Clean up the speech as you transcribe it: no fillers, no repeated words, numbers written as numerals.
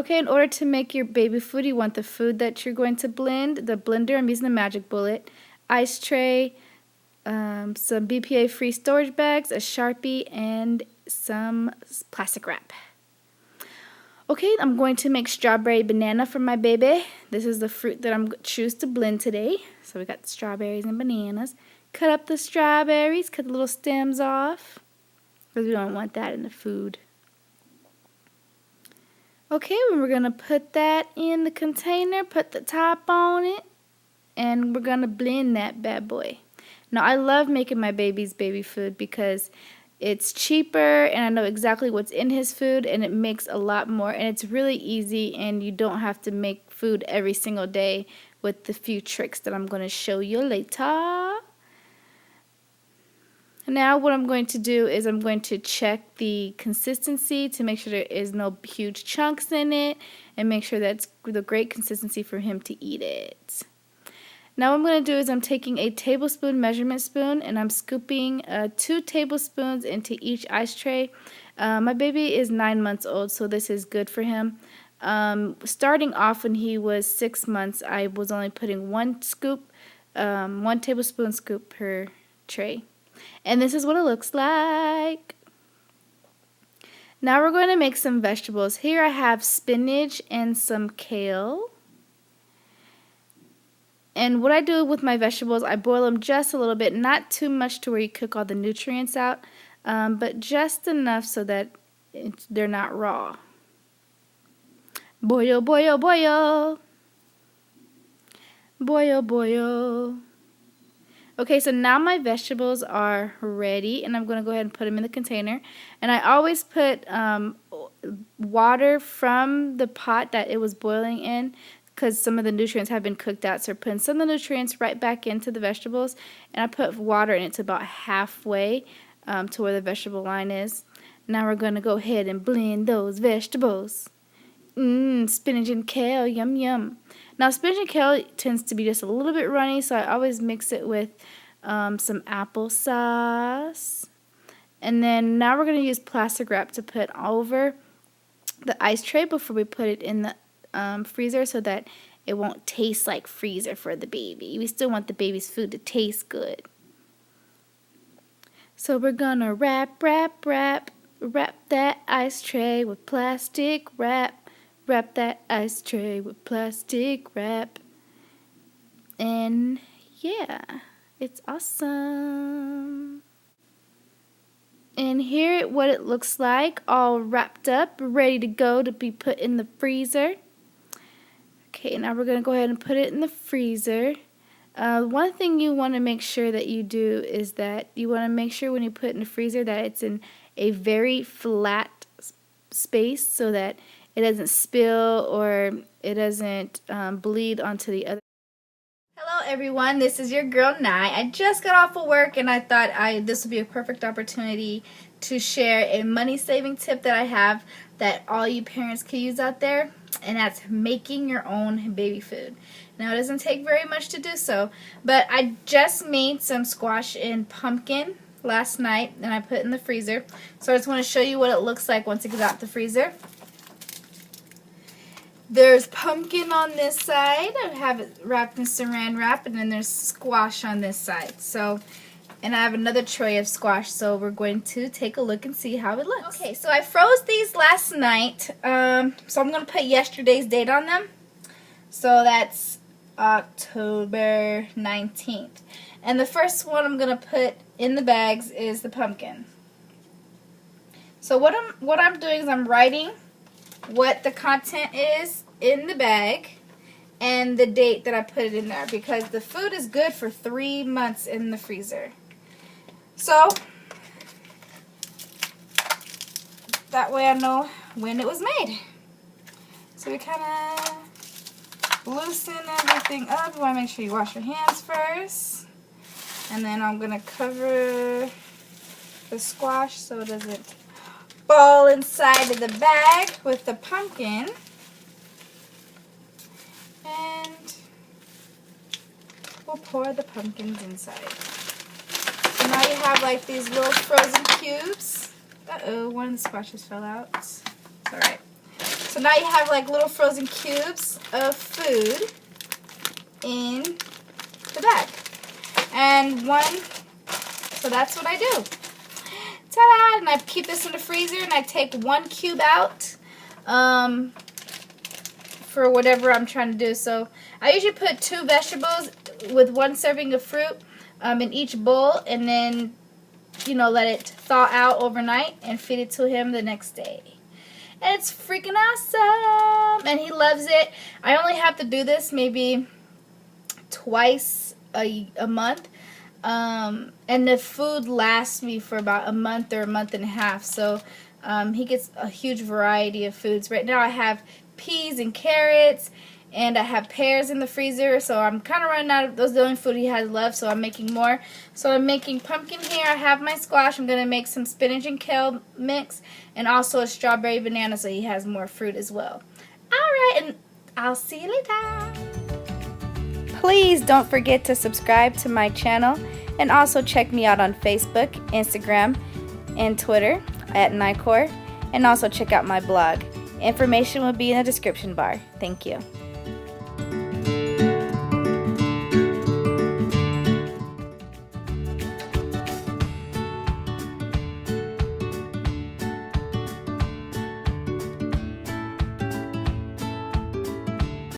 Okay, in order to make your baby food, you want the food that you're going to blend. The blender, I'm using the Magic Bullet, ice tray, some BPA-free storage bags, a Sharpie, and some plastic wrap. Okay, I'm going to make strawberry banana for my baby. This is the fruit that I'm choose to blend today. So we got strawberries and bananas. Cut up the strawberries, cut the little stems off, because we don't want that in the food. Okay, we're going to put that in the container, put the top on it, and we're going to blend that bad boy. Now, I love making my baby's baby food because it's cheaper and I know exactly what's in his food, and it makes a lot more, and it's really easy, and you don't have to make food every single day with the few tricks that I'm going to show you later. Now what I'm going to do is I'm going to check the consistency to make sure there is no huge chunks in it, and make sure that's the great consistency for him to eat it. Now what I'm going to do is I'm taking a tablespoon measurement spoon and I'm scooping 2 tablespoons into each ice tray. My baby is 9 months old, so this is good for him. Starting off when he was 6 months, I was only putting 1 tablespoon scoop per tray. And this is what it looks like. Now we're going to make some vegetables. Here I have spinach and some kale. And what I do with my vegetables, I boil them just a little bit, not too much to where you cook all the nutrients out, but just enough so that they're not raw. Boil, boil, boil. Boil, boil. Okay, so now my vegetables are ready, and I'm going to go ahead and put them in the container. And I always put water from the pot that it was boiling in, because some of the nutrients have been cooked out. So we're putting some of the nutrients right back into the vegetables, and I put water in it to about halfway to where the vegetable line is. Now we're going to go ahead and blend those vegetables. Spinach and kale, yum yum. Now spinach and kale tends to be just a little bit runny, so I always mix it with some applesauce. And then now we're going to use plastic wrap to put over the ice tray before we put it in the freezer, so that it won't taste like freezer for the baby. We still want the baby's food to taste good. So we're going to wrap that ice tray with plastic wrap. Wrap that ice tray with plastic wrap. And yeah, it's awesome. And here what it looks like, all wrapped up, ready to go to be put in the freezer. Okay, now we're going to go ahead and put it in the freezer. One thing you want to make sure that you do is that you want to make sure when you put it in the freezer that it's in a very flat space, so that it doesn't spill or it doesn't bleed onto the other. Hello everyone, this is your girl Nye. I just got off of work and I thought this would be a perfect opportunity to share a money saving tip that I have that all you parents can use out there, and that's making your own baby food. Now it doesn't take very much to do so, but I just made some squash and pumpkin last night and I put it in the freezer. So I just want to show you what it looks like once it gets out the freezer. There's pumpkin on this side. I have it wrapped in saran wrap, and then there's squash on this side. So, and I have another tray of squash, so we're going to take a look and see how it looks. Okay, so I froze these last night, so I'm going to put yesterday's date on them. So that's October 19th. And the first one I'm going to put in the bags is the pumpkin. So what I'm doing is I'm writing what the content is in the bag and the date that I put it in there, because the food is good for 3 months in the freezer. So that way I know when it was made. So we kind of loosen everything up. You want to make sure you wash your hands first. And then I'm going to cover the squash so it doesn't fall inside of the bag with the pumpkin. And we'll pour the pumpkins inside. So now you have like these little frozen cubes. Uh-oh, one of the squashes fell out. It's alright. So So now you have like little frozen cubes of food in the bag. And so that's what I do. Ta-da! And I keep this in the freezer, and I take 1 cube out for whatever I'm trying to do. So I usually put 2 vegetables with 1 serving of fruit in each bowl, and then, you know, let it thaw out overnight and feed it to him the next day. And it's freaking awesome, and he loves it. I only have to do this maybe twice a month, and the food lasts me for about a month or a month and a half. So he gets a huge variety of foods. Right now I have peas and carrots, and I have pears in the freezer, so I'm kind of running out of those. The only food he has left, so I'm making more. So I'm making pumpkin here. I have my squash. I'm going to make some spinach and kale mix, and also a strawberry banana, so he has more fruit as well. Alright, and I'll see you later. Please don't forget to subscribe to my channel, and also check me out on Facebook, Instagram, and Twitter at Nicor, and also check out my blog. Information will be in the description bar. Thank you.